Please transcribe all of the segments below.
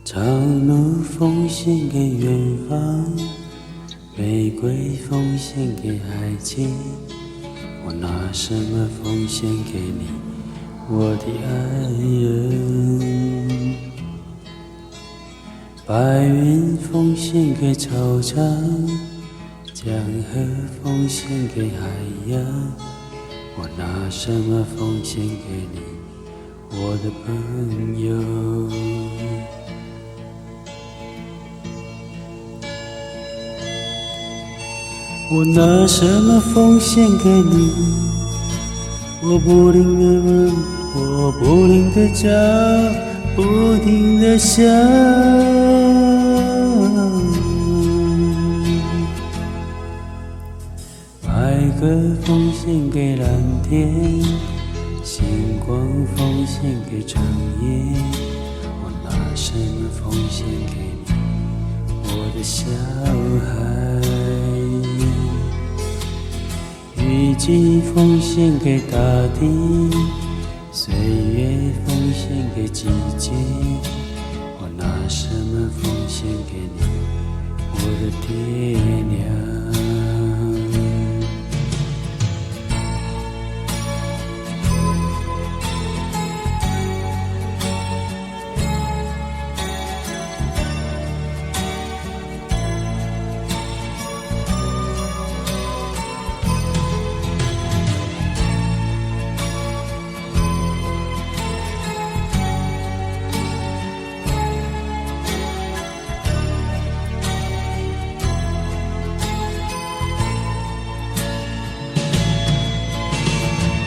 长路奉献给远方，玫瑰奉献给爱情。我拿什么奉献给你，我的爱人？白云奉献给草场，江河奉献给海洋。我拿什么奉献给你，我的朋友？我拿什么奉献给你？我不停地问，我不停地找，不停地想。白鸽奉献给蓝天，星光奉献给长夜。我拿什么奉献给你，我的小孩？雨季奉献给大地，岁月奉献给季节。我拿什么奉献给你，我的爹娘？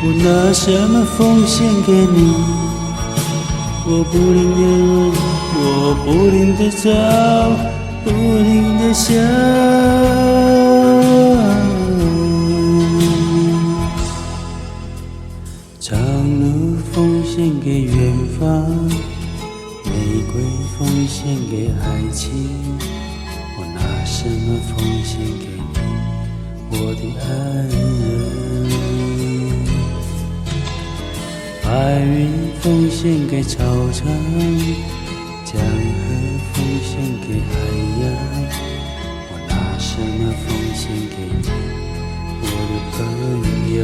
我拿什么奉献给你？我不停地问，我不停地找，不停地想。长路奉献给远方，玫瑰奉献给爱情。我拿什么奉献给你，我的爱人？白云奉献给草场，江河奉献给海洋。我拿什么奉献给你，我的朋友？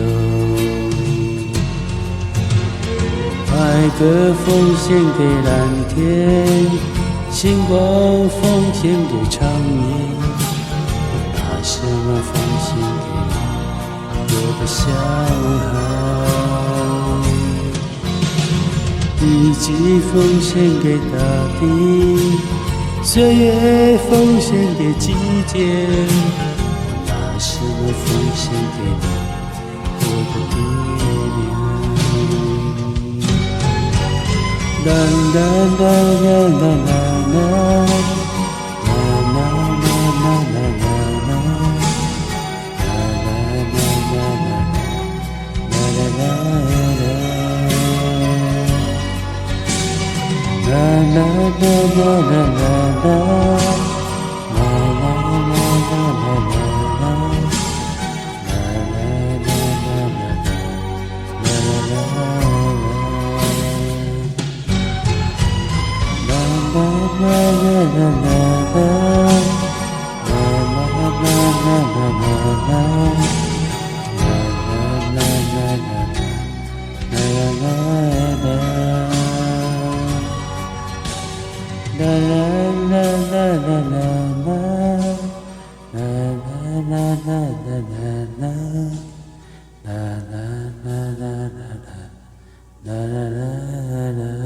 白鸽奉献给蓝天，星光奉献给长夜。我拿什么奉献给你，我的小孩？雨季奉献给大地，岁月奉献给季节。我拿什么奉献给你，我的爹娘？啦啦啦啦啦啦啦啦啦啦啦。啦啦啦啦啦啦，啦啦啦啦啦啦，啦啦啦啦啦啦，啦啦啦啦，啦啦啦啦啦啦，啦啦啦啦啦啦，啦啦啦啦啦啦。啦啦啦啦啦啦啦，啦啦啦啦啦啦，啦啦啦啦啦啦，啦啦啦啦。